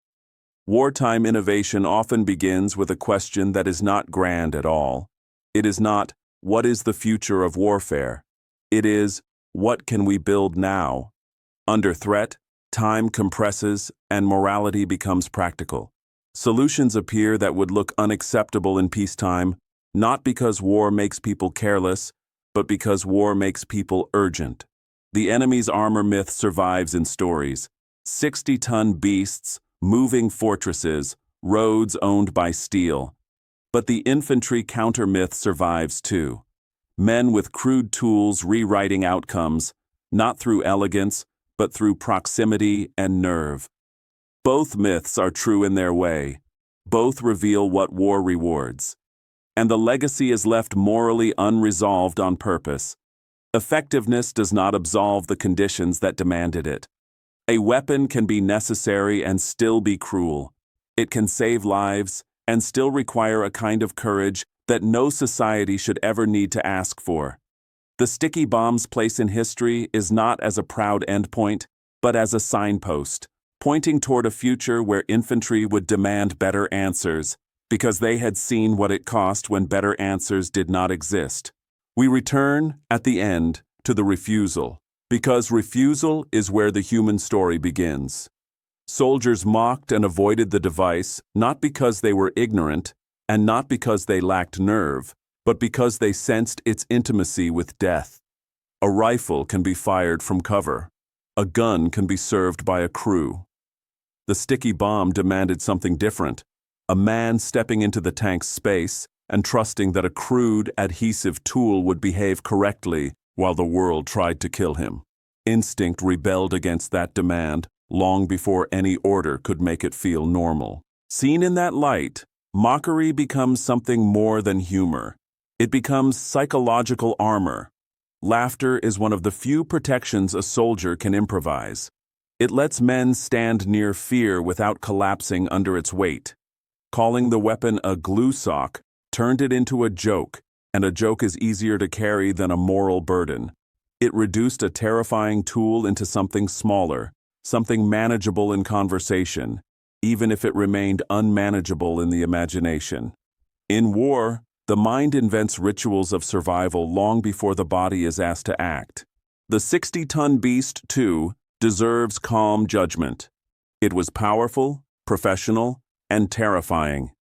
Wartime innovation often begins with a question that is not grand at all. It is not, what is the future of warfare? It is, what can we build now? Under threat, time compresses and morality becomes practical. Solutions appear that would look unacceptable in peacetime, not because war makes people careless, but because war makes people urgent. The enemy's armor myth survives in stories. 60-ton beasts, moving fortresses, roads owned by steel. But the infantry counter-myth survives too. Men with crude tools rewriting outcomes, not through elegance, but through proximity and nerve. Both myths are true in their way. Both reveal what war rewards. And the legacy is left morally unresolved on purpose. Effectiveness does not absolve the conditions that demanded it. A weapon can be necessary and still be cruel. It can save lives and still require a kind of courage that no society should ever need to ask for. The sticky bomb's place in history is not as a proud endpoint, but as a signpost, pointing toward a future where infantry would demand better answers, because they had seen what it cost when better answers did not exist. We return, at the end, to the refusal, because refusal is where the human story begins. Soldiers mocked and avoided the device, not because they were ignorant, and not because they lacked nerve, but because they sensed its intimacy with death. A rifle can be fired from cover. A gun can be served by a crew. The sticky bomb demanded something different. A man stepping into the tank's space and trusting that a crude, adhesive tool would behave correctly while the world tried to kill him. Instinct rebelled against that demand long before any order could make it feel normal. Seen in that light, mockery becomes something more than humor. It becomes psychological armor. Laughter is one of the few protections a soldier can improvise. It lets men stand near fear without collapsing under its weight. Calling the weapon a glue sock turned it into a joke, and a joke is easier to carry than a moral burden. It reduced a terrifying tool into something smaller, something manageable in conversation, even if it remained unmanageable in the imagination. In war, the mind invents rituals of survival long before the body is asked to act. The 60-ton beast, too, deserves calm judgment. It was powerful, professional, and terrifying.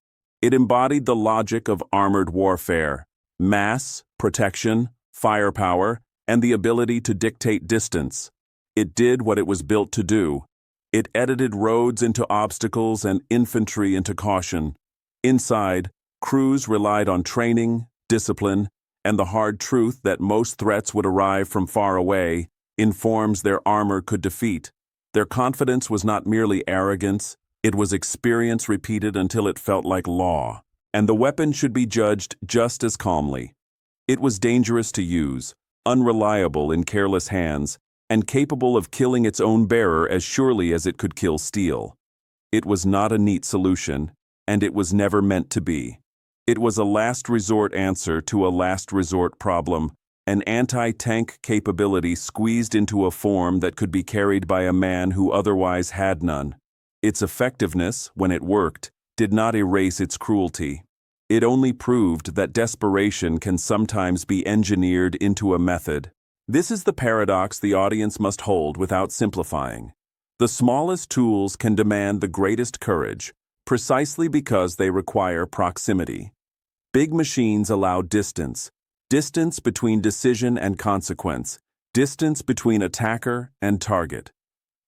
It embodied the logic of armored warfare: mass, protection, firepower, and the ability to dictate distance. It did what it was built to do. It edited roads into obstacles and infantry into caution. Inside, crews relied on training, discipline, and the hard truth that most threats would arrive from far away in forms their armor could defeat. Their confidence was not merely arrogance, it was experience repeated until it felt like law. And the weapon should be judged just as calmly. It was dangerous to use, unreliable in careless hands, and capable of killing its own bearer as surely as it could kill steel. It was not a neat solution, and it was never meant to be. It was a last resort answer to a last resort problem, an anti-tank capability squeezed into a form that could be carried by a man who otherwise had none. Its effectiveness, when it worked, did not erase its cruelty. It only proved that desperation can sometimes be engineered into a method. This is the paradox the audience must hold without simplifying. The smallest tools can demand the greatest courage, precisely because they require proximity. Big machines allow distance, distance between decision and consequence, distance between attacker and target.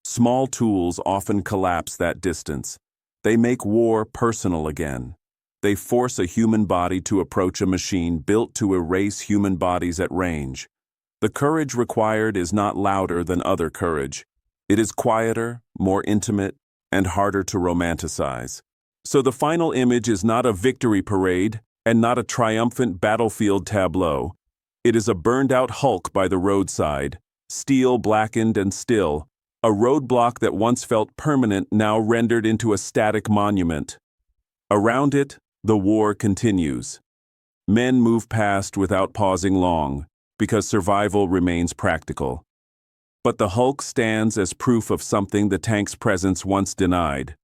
Small tools often collapse that distance. They make war personal again. They force a human body to approach a machine built to erase human bodies at range. The courage required is not louder than other courage. It is quieter, more intimate, and harder to romanticize. So the final image is not a victory parade and not a triumphant battlefield tableau. It is a burned-out hulk by the roadside, steel blackened and still, a roadblock that once felt permanent now rendered into a static monument. Around it, the war continues. Men move past without pausing long, because survival remains practical. But the hulk stands as proof of something the tank's presence once denied.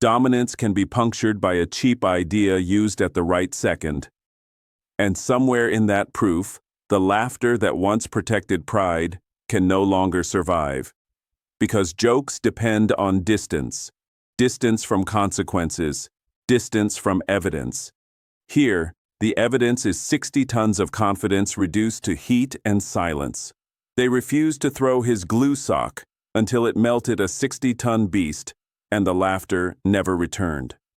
Dominance can be punctured by a cheap idea used at the right second. And somewhere in that proof, the laughter that once protected pride can no longer survive. Because jokes depend on distance, distance from consequences, distance from evidence. Here, the evidence is 60 tons of confidence reduced to heat and silence. They refused to throw his glue sock until it melted a 60-ton beast, and the laughter never returned.